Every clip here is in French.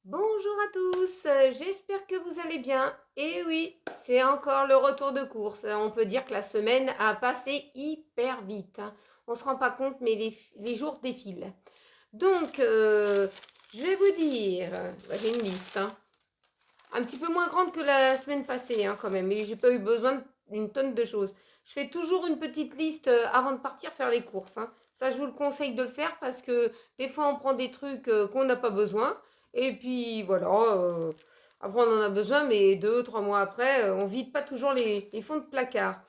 Bonjour à tous, j'espère que vous allez bien. Et oui, c'est encore le retour de course. On peut dire que la semaine a passé hyper vite, hein. On ne se rend pas compte, mais les jours défilent. Donc, je vais vous dire, j'ai une liste, hein, un petit peu moins grande que la semaine passée, hein, quand même, mais j'ai pas eu besoin d'une tonne de choses. Je fais toujours une petite liste avant de partir faire les courses, hein. Ça, je vous le conseille de le faire parce que des fois, on prend des trucs qu'on n'a pas besoin. Et puis, voilà. Après, on en a besoin, mais 2, 3 mois après, on vide pas toujours les fonds de placard.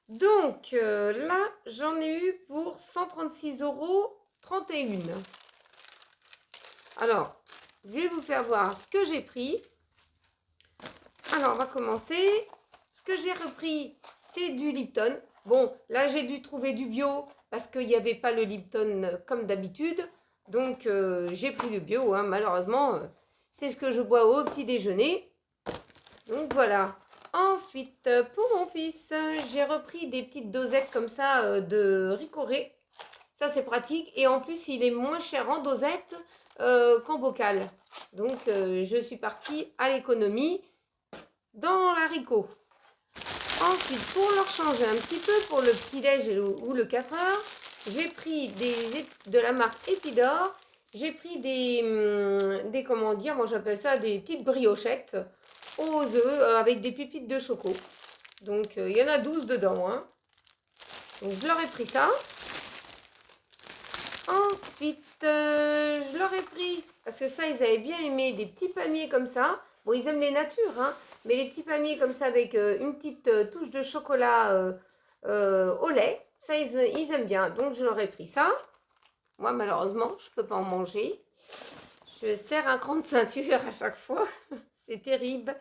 Donc, là, j'en ai eu pour 136,31 €. Alors, je vais vous faire voir ce que j'ai pris. Alors, on va commencer. Ce que j'ai repris, c'est du Lipton. Bon, là, j'ai dû trouver du bio parce qu'il n'y avait pas le Lipton comme d'habitude. Donc, j'ai pris le bio, hein. Malheureusement, c'est ce que je bois au petit déjeuner. Donc, voilà. Ensuite, pour mon fils, j'ai repris des petites dosettes comme ça de Ricoré. Ça, c'est pratique. Et en plus, il est moins cher en dosette qu'en bocal. Donc, je suis partie à l'économie dans l'haricot. Ensuite, pour leur changer un petit peu, pour le petit-déj ou le 4 heures, j'ai pris de la marque Epidor. J'ai pris comment dire, moi j'appelle ça des petites briochettes aux œufs avec des pépites de choco. Donc, il y en a 12 dedans, hein. Donc, je leur ai pris ça. Ensuite, je leur ai pris, parce que ça, ils avaient bien aimé, des petits palmiers comme ça. Bon, ils aiment les natures, hein, mais les petits palmiers comme ça avec une petite touche de chocolat au lait, ça, ils aiment bien. Donc, je leur ai pris ça. Moi, malheureusement, je ne peux pas en manger. Je serre un cran de ceinture à chaque fois. C'est terrible.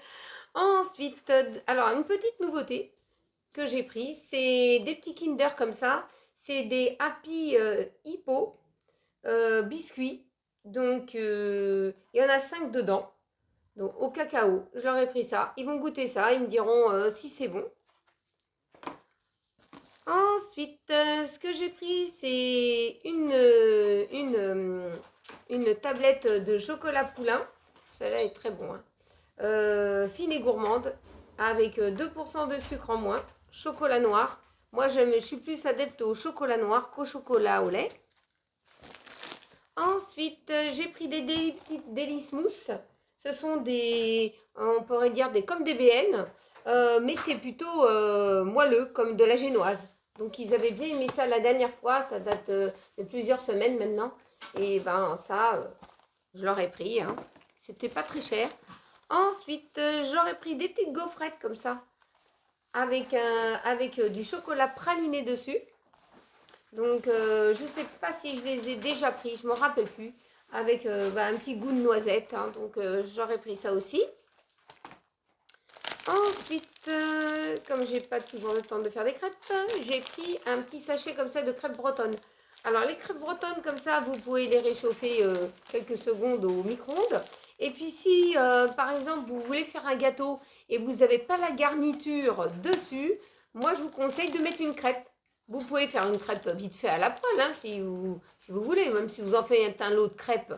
Ensuite, alors, une petite nouveauté que j'ai pris, c'est des petits Kinder comme ça. C'est des Happy Hippo biscuits. Donc, il y en a 5 dedans. Donc, au cacao. Je leur ai pris ça. Ils vont goûter ça. Ils me diront si c'est bon. Ensuite, ce que j'ai pris, c'est une tablette de chocolat poulain. Celle-là est très bon, hein. Fine et gourmande. Avec 2% de sucre en moins. Chocolat noir. Moi, je suis plus adepte au chocolat noir qu'au chocolat au lait. Ensuite, j'ai pris des petites délices mousse. Ce sont on pourrait dire comme des BN, mais c'est plutôt moelleux, comme de la génoise. Donc, ils avaient bien aimé ça la dernière fois. Ça date de plusieurs semaines maintenant. Et ben, ça, je l'aurais pris, hein. C'était pas très cher. Ensuite, j'aurais pris des petites gaufrettes comme ça, avec du chocolat praliné dessus. Donc, je ne sais pas si je les ai déjà pris, je ne me rappelle plus. Avec un petit goût de noisette, hein. Donc, j'aurais pris ça aussi. Ensuite, comme j'ai pas toujours le temps de faire des crêpes, j'ai pris un petit sachet comme ça de crêpes bretonnes. Alors, les crêpes bretonnes, comme ça, vous pouvez les réchauffer quelques secondes au micro-ondes. Et puis, si, par exemple, vous voulez faire un gâteau et vous n'avez pas la garniture dessus, moi, je vous conseille de mettre une crêpe. Vous pouvez faire une crêpe vite fait à la poêle, hein, si vous voulez. Même si vous en faites un lot de crêpes,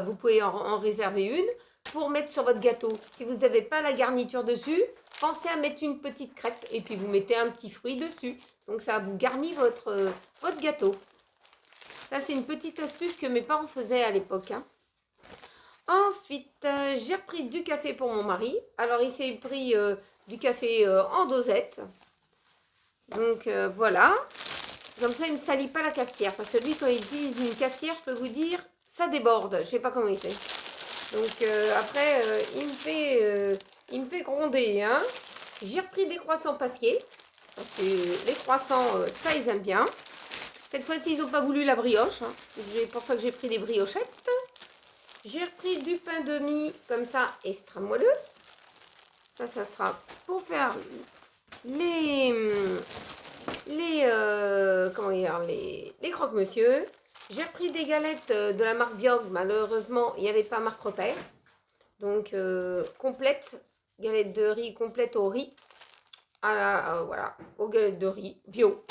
vous pouvez en réserver une pour mettre sur votre gâteau. Si vous n'avez pas la garniture dessus, pensez à mettre une petite crêpe et puis vous mettez un petit fruit dessus. Donc ça vous garnit votre gâteau. Ça, c'est une petite astuce que mes parents faisaient à l'époque, hein. Ensuite, j'ai repris du café pour mon mari. Alors, il s'est pris du café en dosette. Donc, voilà. Comme ça, il ne me salit pas la cafetière. Parce que lui, quand il utilise une cafetière, je peux vous dire, ça déborde. Je ne sais pas comment il fait. Donc, après, il me fait gronder, hein. J'ai repris des croissants pasqués. Parce que les croissants, ça, ils aiment bien. Cette fois-ci, ils n'ont pas voulu la brioche, hein. C'est pour ça que j'ai pris des briochettes. J'ai repris du pain de mie, comme ça, extra moelleux. Ça sera pour faire comment dire, les croque-monsieur. J'ai repris des galettes de la marque Biog. Malheureusement, il n'y avait pas marque repère. Donc, complète, galette de riz complète au riz. Voilà, aux galettes de riz bio.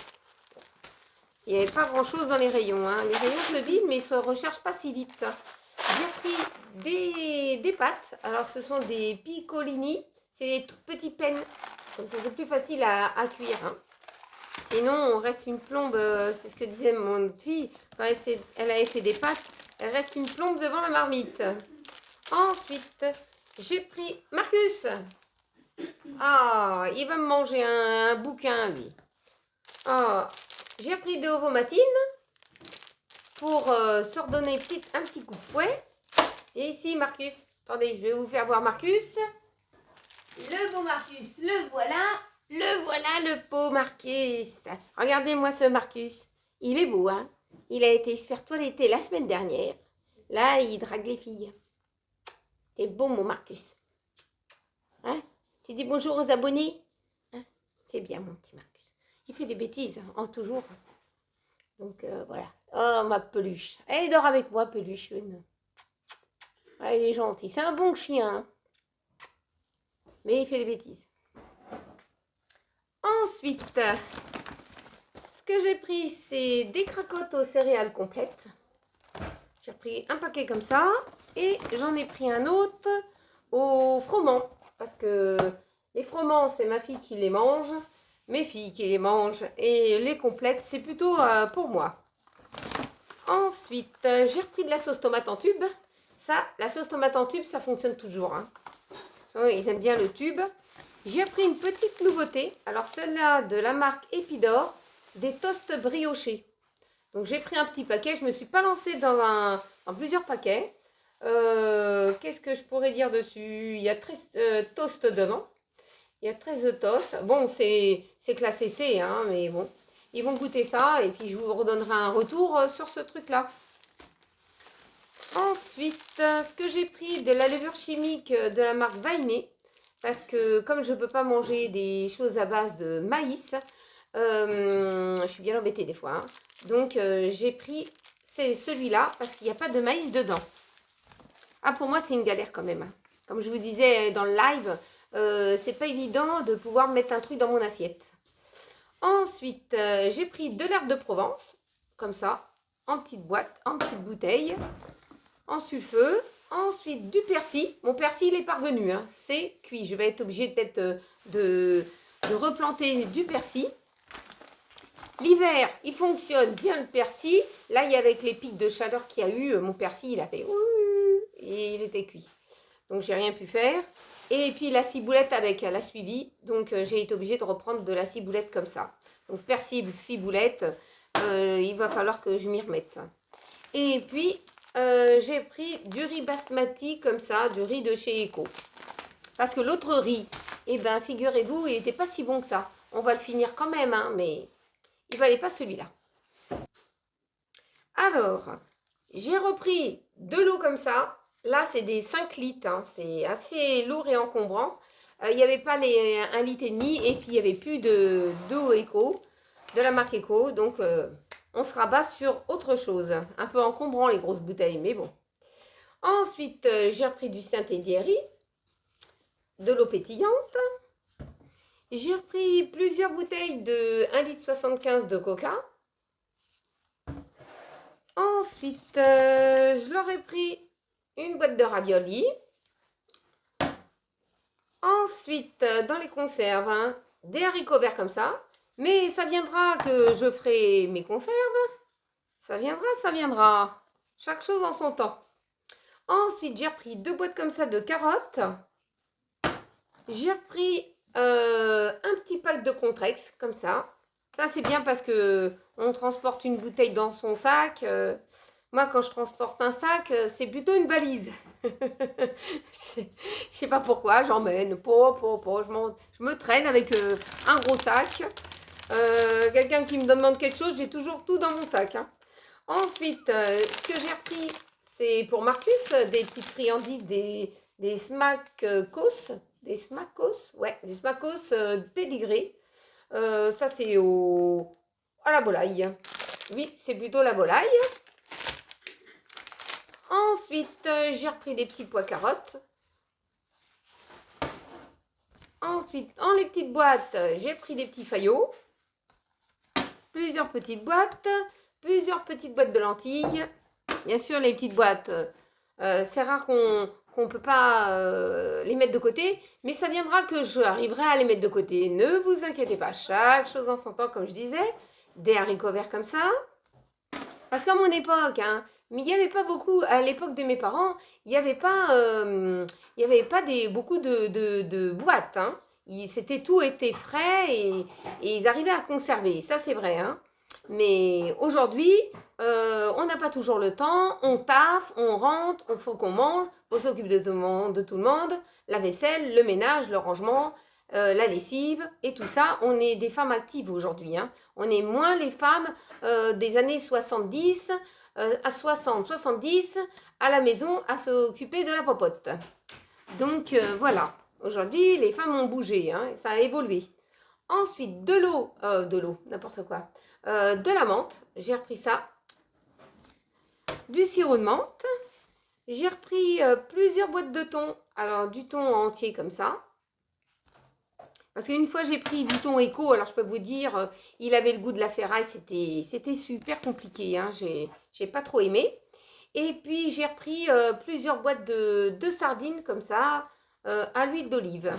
Il n'y avait pas grand chose dans les rayons, hein. Les rayons se vident, mais ils ne se recherchent pas si vite. J'ai pris des pâtes. Alors, ce sont des piccolini. C'est les tout petits pennes. Comme ça, c'est plus facile à cuire. Hein. Sinon, on reste une plombe. C'est ce que disait mon fille. Quand elle avait fait des pâtes, elle reste une plombe devant la marmite. Ensuite, j'ai pris Marcus. Ah, il va me manger un bouquin, lui. Ah, j'ai pris de ovomatine pour se redonner un petit coup de fouet. Et ici, Marcus. Attendez, je vais vous faire voir Marcus. Le beau Marcus, le voilà. Le voilà, le beau Marcus. Regardez-moi ce Marcus. Il est beau, hein. Il a été se faire toiletter la semaine dernière. Là, il drague les filles. T'es beau, mon Marcus. Hein? Tu dis bonjour aux abonnés? Hein? C'est bien, mon petit Marcus. Il fait des bêtises, hein, en toujours. Donc, voilà. Oh, ma peluche. Elle dort avec moi, peluche. Elle est gentille. C'est un bon chien. Hein. Mais il fait des bêtises. Ensuite, ce que j'ai pris, c'est des cracottes aux céréales complètes. J'ai pris un paquet comme ça. Et j'en ai pris un autre au froment. Parce que les froments, c'est ma fille qui les mange. Mes filles qui les mangent. Et les complètes, c'est plutôt pour moi. Ensuite, j'ai repris de la sauce tomate en tube. Ça, la sauce tomate en tube, ça fonctionne toujours. Hein. Ils aiment bien le tube. J'ai pris une petite nouveauté. Alors, celle-là de la marque Epidor, des toasts briochés. Donc, j'ai pris un petit paquet. Je ne me suis pas lancée dans plusieurs paquets. Qu'est-ce que je pourrais dire dessus? Il y a 13 toasts dedans. Il y a 13 toasts. Bon, c'est classé C, hein, mais bon. Ils vont goûter ça et puis je vous redonnerai un retour sur ce truc-là. Ensuite, ce que j'ai pris de la levure chimique de la marque Vainé. Parce que comme je ne peux pas manger des choses à base de maïs, je suis bien embêtée des fois. Hein. Donc, j'ai pris celui-là parce qu'il n'y a pas de maïs dedans. Ah, pour moi, c'est une galère quand même. Hein. Comme je vous disais dans le live, c'est pas évident de pouvoir mettre un truc dans mon assiette. Ensuite, j'ai pris de l'herbe de Provence, comme ça, en petite boîte, en petite bouteille, en sulfeux. Ensuite, du persil. Mon persil est parvenu, hein, c'est cuit. Je vais être obligée peut-être de replanter du persil. L'hiver, il fonctionne bien le persil. Là, il y a avec les pics de chaleur qu'il y a eu, mon persil, il a fait et il était cuit. Donc, j'ai rien pu faire. Et puis, la ciboulette avec la suivi. Donc, j'ai été obligée de reprendre de la ciboulette comme ça. Donc, persil, ciboulette, il va falloir que je m'y remette. Et puis, j'ai pris du riz basmati comme ça, du riz de chez Eco. Parce que l'autre riz, eh bien, figurez-vous, il n'était pas si bon que ça. On va le finir quand même, hein, mais il ne valait pas celui-là. Alors, j'ai repris de l'eau comme ça. Là, c'est des 5 litres. Hein. C'est assez lourd et encombrant. Il n'y avait pas les 1,5 litre et puis il n'y avait plus d'eau Eco, de la marque Eco. Donc, on se rabat sur autre chose. Un peu encombrant les grosses bouteilles, mais bon. Ensuite, j'ai repris du Saint-Hédéry, de l'eau pétillante. J'ai repris plusieurs bouteilles de 1,75 litre de coca. Ensuite, je leur ai pris une boîte de raviolis. Ensuite, dans les conserves, hein, des haricots verts comme ça. Mais ça viendra que je ferai mes conserves. Ça viendra, ça viendra. Chaque chose en son temps. Ensuite, j'ai repris 2 boîtes comme ça de carottes. J'ai repris un petit pack de Contrex, comme ça. Ça, c'est bien parce que on transporte une bouteille dans son sac. Moi, quand je transporte un sac, c'est plutôt une valise. Je sais pas pourquoi, j'emmène. Je me traîne avec un gros sac. Quelqu'un qui me demande quelque chose, j'ai toujours tout dans mon sac. Hein. Ensuite, ce que j'ai repris, c'est pour Marcus, des petites friandises, des smackos. Des smackos, ouais, des smackos pédigrés. Ça, c'est à la volaille. Oui, c'est plutôt la volaille. Ensuite, j'ai repris des petits pois carottes. Ensuite, dans les petites boîtes, j'ai pris des petits faillots. Plusieurs petites boîtes de lentilles. Bien sûr, les petites boîtes C'est rare qu'on ne peut pas les mettre de côté, mais ça viendra que je arriverai à les mettre de côté. Ne vous inquiétez pas, chaque chose en son temps, comme je disais. Des haricots verts comme ça. Parce qu'à mon époque, hein, mais il n'y avait pas beaucoup, à l'époque de mes parents, il y avait pas beaucoup de boîtes. Hein. Tout était frais et ils arrivaient à conserver. Ça, c'est vrai. Hein. Mais aujourd'hui, on n'a pas toujours le temps. On taffe, on rentre, il faut qu'on mange, on s'occupe de tout le monde. La vaisselle, le ménage, le rangement, la lessive et tout ça. On est des femmes actives aujourd'hui. Hein. On est moins les femmes des années 70 à 60, 70 à la maison à s'occuper de la popote. Donc voilà, aujourd'hui les femmes ont bougé, hein, ça a évolué. Ensuite, de l'eau, n'importe quoi, de la menthe, j'ai repris ça, du sirop de menthe, j'ai repris plusieurs boîtes de thon, alors du thon entier comme ça, parce qu'une fois j'ai pris du thon éco, alors je peux vous dire, il avait le goût de la ferraille, c'était super compliqué, hein, j'ai pas trop aimé. Et puis j'ai repris plusieurs boîtes de sardines comme ça, à l'huile d'olive.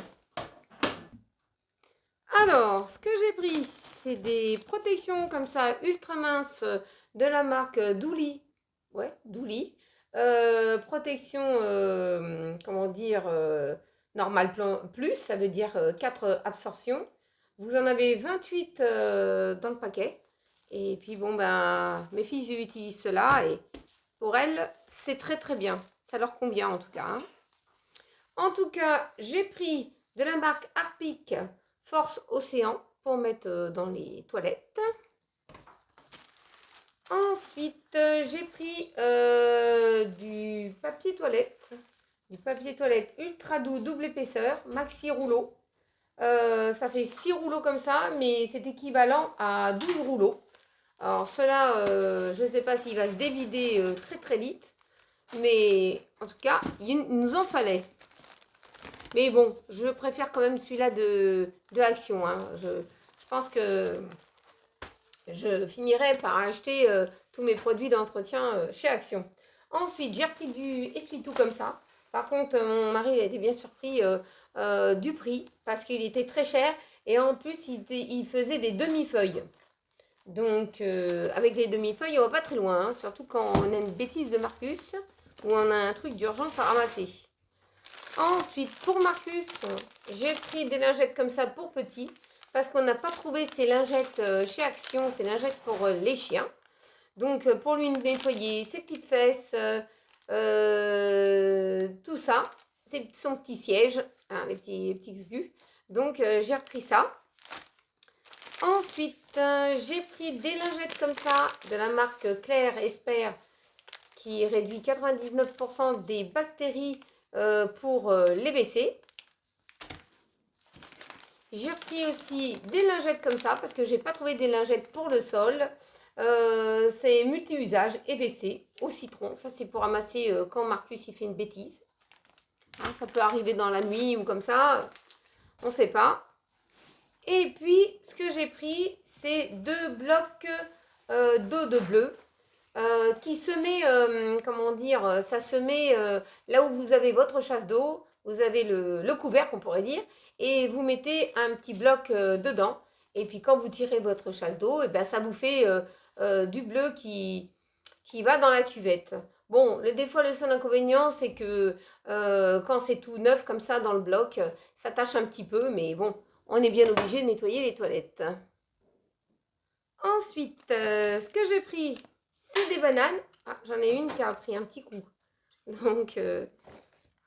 Alors, ce que j'ai pris, c'est des protections comme ça, ultra minces, de la marque Douli. Ouais, Douli. Protection, comment dire, normal plus, ça veut dire 4 absorptions. Vous en avez 28 dans le paquet. Et puis bon, ben, mes filles utilisent cela et pour elles, c'est très très bien. Ça leur convient en tout cas. Hein. En tout cas, j'ai pris de la marque Harpic Force Océan pour mettre dans les toilettes. Ensuite, j'ai pris du papier toilette. Du papier toilette ultra doux, double épaisseur, maxi rouleau. Ça fait 6 rouleaux comme ça, mais c'est équivalent à 12 rouleaux. Alors cela, je ne sais pas s'il va se dévider très très vite. Mais en tout cas, il nous en fallait. Mais bon, je préfère quand même celui-là de Action. Hein. Je pense que je finirai par acheter tous mes produits d'entretien chez Action. Ensuite, j'ai repris du essuie-tout comme ça. Par contre, mon mari il a été bien surpris du prix parce qu'il était très cher. Et en plus, il faisait des demi-feuilles. Donc, avec les demi-feuilles, on va pas très loin. Hein, surtout quand on a une bêtise de Marcus ou on a un truc d'urgence à ramasser. Ensuite, pour Marcus, j'ai pris des lingettes comme ça pour petit. Parce qu'on n'a pas trouvé ces lingettes chez Action, ces lingettes pour les chiens. Donc, pour lui nettoyer ses petites fesses, tout ça. Son petit siège, hein, les petits cucus. Donc, j'ai repris ça. Ensuite, j'ai pris des lingettes comme ça, de la marque Claire Espère, qui réduit 99% des bactéries pour les WC. J'ai repris aussi des lingettes comme ça, parce que j'ai pas trouvé des lingettes pour le sol. C'est multi-usage et WC au citron. Ça, c'est pour ramasser quand Marcus il fait une bêtise. Hein, ça peut arriver dans la nuit ou comme ça, on ne sait pas. Et puis, ce que j'ai pris, c'est 2 blocs d'eau de bleu qui se met, comment dire, ça se met là où vous avez votre chasse d'eau, vous avez le couvercle, on pourrait dire, et vous mettez un petit bloc dedans. Et puis, quand vous tirez votre chasse d'eau, et ben, ça vous fait du bleu qui va dans la cuvette. Bon, des fois, le seul inconvénient, c'est que quand c'est tout neuf comme ça dans le bloc, ça tâche un petit peu, mais bon, on est bien obligé de nettoyer les toilettes. Ensuite, ce que j'ai pris, c'est des bananes. Ah, j'en ai une qui a pris un petit coup. Donc,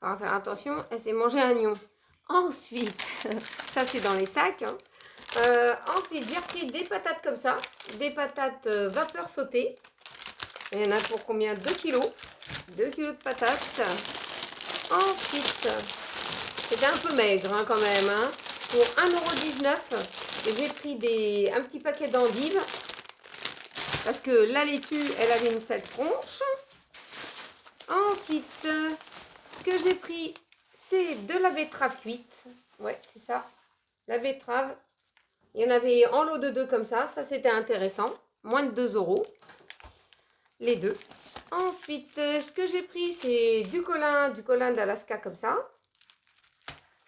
on va faire attention, elle s'est mangée un lion. Ensuite, ça c'est dans les sacs. Hein. Ensuite, j'ai repris des patates comme ça. Des patates vapeur sautée. Il y en a pour combien? 2 kilos. 2 kilos de patates. Ensuite, c'était un peu maigre hein, quand même. Hein. Pour 1,19 €, j'ai pris un petit paquet d'endives. Parce que la laitue, elle avait une sale tronche. Ensuite, ce que j'ai pris, c'est de la betterave cuite. Ouais, c'est ça. La betterave. Il y en avait en lot de 2 comme ça. Ça, c'était intéressant. Moins de 2 €. Les deux. Ensuite, ce que j'ai pris, c'est du colin d'Alaska comme ça.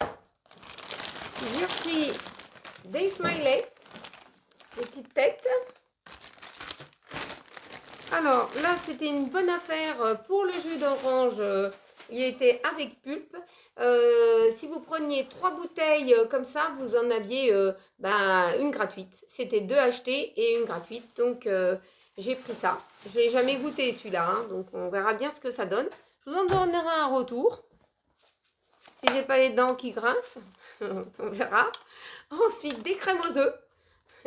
J'ai repris des smileys, des petites têtes. Alors là, c'était une bonne affaire pour le jus d'orange. Il était avec pulpe. Si vous preniez 3 bouteilles comme ça, vous en aviez une gratuite. C'était 2 achetées et une gratuite. Donc j'ai pris ça. Je n'ai jamais goûté celui-là. Hein, donc on verra bien ce que ça donne. Je vous en donnerai un retour. Si j'ai pas les dents qui grincent, on verra. Ensuite, des crèmes aux œufs.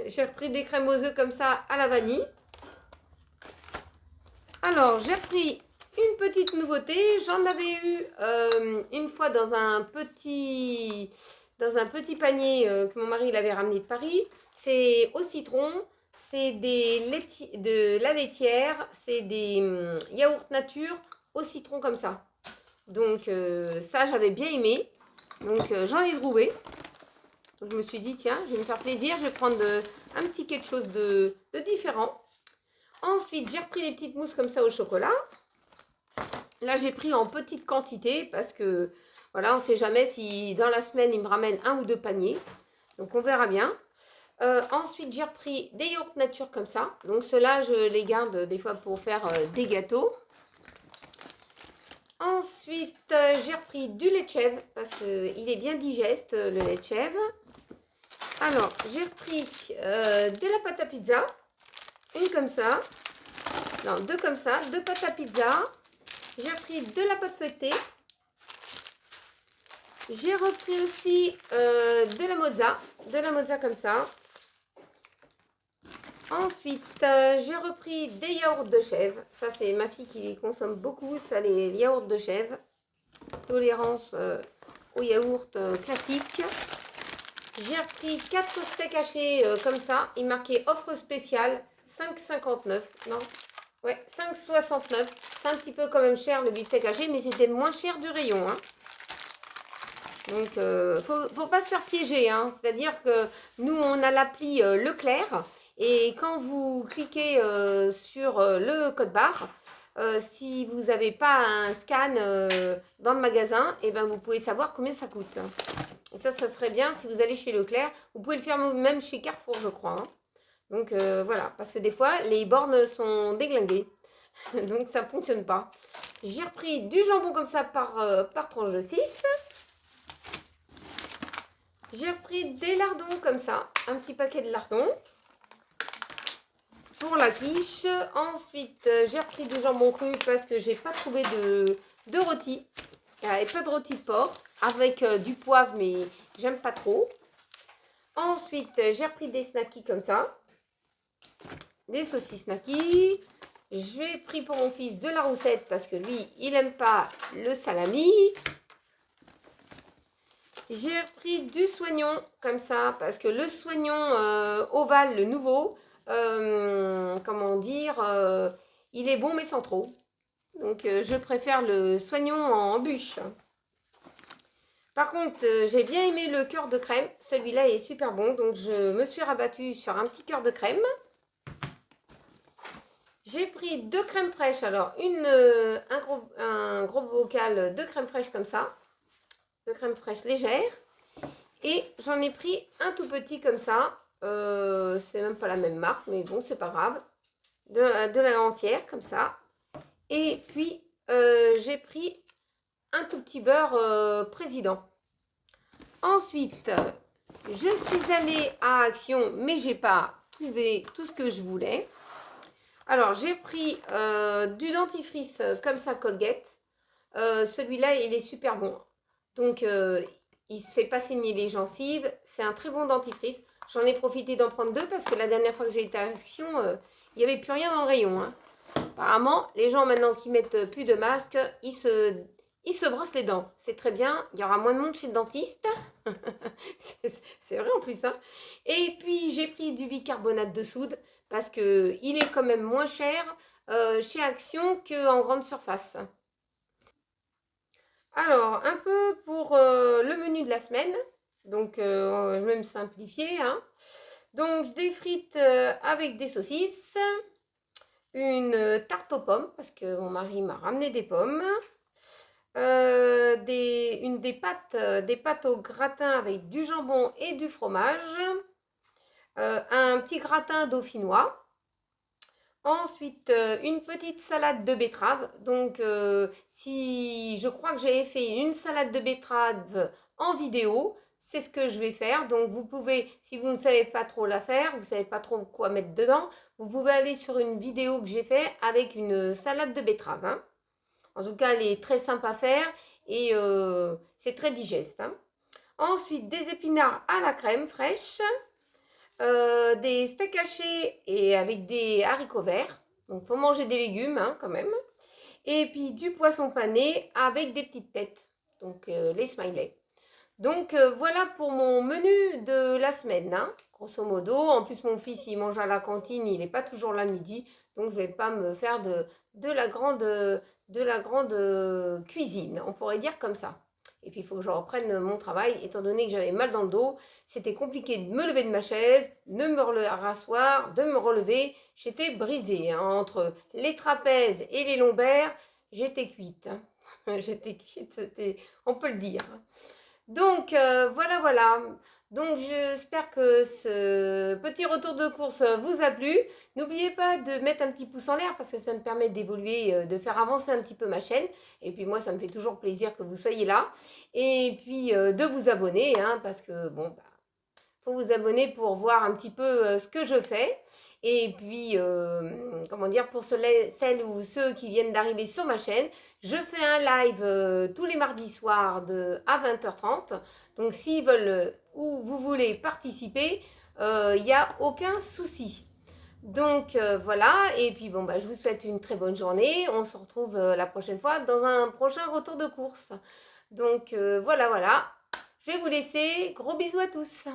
J'ai repris des crèmes aux œufs comme ça à la vanille. Alors, j'ai repris une petite nouveauté. J'en avais eu une fois dans un petit panier que mon mari l'avait ramené de Paris. C'est au citron. C'est de la laitière. C'est des yaourts nature au citron comme ça. Donc, ça, j'avais bien aimé. Donc, j'en ai trouvé. Donc, je me suis dit, tiens, je vais me faire plaisir. Je vais prendre un petit quelque chose de différent. Ensuite, j'ai repris des petites mousses comme ça au chocolat. Là, j'ai pris en petite quantité parce que, voilà, on ne sait jamais si dans la semaine, il me ramène 1 ou 2 paniers. Donc, on verra bien. Ensuite, j'ai repris des yaourts nature comme ça. Donc, ceux-là, je les garde des fois pour faire des gâteaux. Ensuite, j'ai repris du lait de chèvre parce qu'il est bien digeste, le lait de chèvre. Alors, j'ai repris de la pâte à pizza. Une comme ça. Non, 2 comme ça. 2 pâtes à pizza. J'ai repris de la pâte feuilletée. J'ai repris aussi de la mozza. De la mozza comme ça. Ensuite, j'ai repris des yaourts de chèvre. Ça, c'est ma fille qui les consomme beaucoup. Ça, les yaourts de chèvre. Tolérance aux yaourts classiques. J'ai repris 4 steaks hachés comme ça. Il marquait offre spéciale 5,59. Non, ouais, 5,69. C'est un petit peu quand même cher le beefsteak haché, mais c'était moins cher du rayon. Hein. Donc, faut pas se faire piéger. Hein. C'est-à-dire que nous, on a l'appli Leclerc. Et quand vous cliquez sur le code barre, si vous n'avez pas un scan dans le magasin, et ben vous pouvez savoir combien ça coûte. Et ça serait bien si vous allez chez Leclerc. Vous pouvez le faire même chez Carrefour, je crois. Hein. Donc voilà, parce que des fois, les bornes sont déglinguées. Donc ça ne fonctionne pas. J'ai repris du jambon comme ça par tranche de 6. J'ai repris des lardons comme ça. Un petit paquet de lardons. Pour la quiche. Ensuite, j'ai repris du jambon cru parce que j'ai pas trouvé de rôti. Il n'y avait pas de rôti de porc. Avec du poivre, mais j'aime pas trop. Ensuite, j'ai repris des snackies comme ça. Des saucisses snackies. J'ai pris pour mon fils de la roussette parce que lui, il n'aime pas le salami. J'ai repris du soignon comme ça parce que le soignon ovale, le nouveau, comment dire, il est bon mais sans trop. Donc je préfère le soignon en bûche. Par contre, j'ai bien aimé le cœur de crème. Celui-là est super bon. Donc je me suis rabattue sur un petit cœur de crème. J'ai pris 2 crèmes fraîches. Alors un gros bocal de crème fraîche comme ça. De crème fraîche légère. Et j'en ai pris un tout petit comme ça. C'est même pas la même marque, mais bon, c'est pas grave. De la entière, comme ça. Et puis, j'ai pris un tout petit beurre président. Ensuite, je suis allée à Action, mais j'ai pas trouvé tout ce que je voulais. Alors, j'ai pris du dentifrice comme ça, Colgate. Celui-là, il est super bon. Donc, il se fait pas saigner les gencives. C'est un très bon dentifrice. J'en ai profité d'en prendre 2 parce que la dernière fois que j'ai été à Action, il n'y avait plus rien dans le rayon. Hein. Apparemment, les gens maintenant qui mettent plus de masque, ils se brossent les dents. C'est très bien. Il y aura moins de monde chez le dentiste. C'est vrai en plus. Hein. Et puis, j'ai pris du bicarbonate de soude parce qu'il est quand même moins cher chez Action qu'en grande surface. Alors, un peu pour le menu de la semaine. Donc, je vais me simplifier. Hein. Donc, des frites avec des saucisses. une tarte aux pommes, parce que mon mari m'a ramené des pommes, des pâtes au gratin avec du jambon et du fromage, un petit gratin dauphinois. Ensuite, une petite salade de betterave. Donc, si je crois que j'avais fait une salade de betterave en vidéo, c'est ce que je vais faire. Donc, vous pouvez, si vous ne savez pas trop la faire, vous ne savez pas trop quoi mettre dedans, vous pouvez aller sur une vidéo que j'ai fait avec une salade de betterave, hein. En tout cas, elle est très simple à faire et c'est très digeste, hein. Ensuite, des épinards à la crème fraîche, des steaks hachés et avec des haricots verts. Donc, il faut manger des légumes, hein, quand même. Et puis, du poisson pané avec des petites têtes. Donc, les smileys. Donc, voilà pour mon menu de la semaine, hein, grosso modo. En plus, mon fils, il mange à la cantine. Il n'est pas toujours là le midi. Donc, je ne vais pas me faire de la grande cuisine. On pourrait dire comme ça. Et puis, il faut que je reprenne mon travail, étant donné que j'avais mal dans le dos. C'était compliqué de me lever de ma chaise, de me rasseoir, de me relever. J'étais brisée, hein, entre les trapèzes et les lombaires. J'étais cuite, hein. J'étais cuite, on peut le dire. Donc, voilà, voilà. Donc, j'espère que ce petit retour de course vous a plu. N'oubliez pas de mettre un petit pouce en l'air parce que ça me permet d'évoluer, de faire avancer un petit peu ma chaîne. Et puis, moi, ça me fait toujours plaisir que vous soyez là. Et puis, de vous abonner, hein, parce que, bon, bah, faut vous abonner pour voir un petit peu ce que je fais. Et puis, comment dire, pour celles ou ceux qui viennent d'arriver sur ma chaîne, je fais un live tous les mardis soirs à 20h30. Donc, s'ils veulent ou vous voulez participer, il n'y a aucun souci. Donc, voilà. Et puis, bon, bah, je vous souhaite une très bonne journée. On se retrouve la prochaine fois dans un prochain retour de course. Donc, voilà, voilà. Je vais vous laisser. Gros bisous à tous.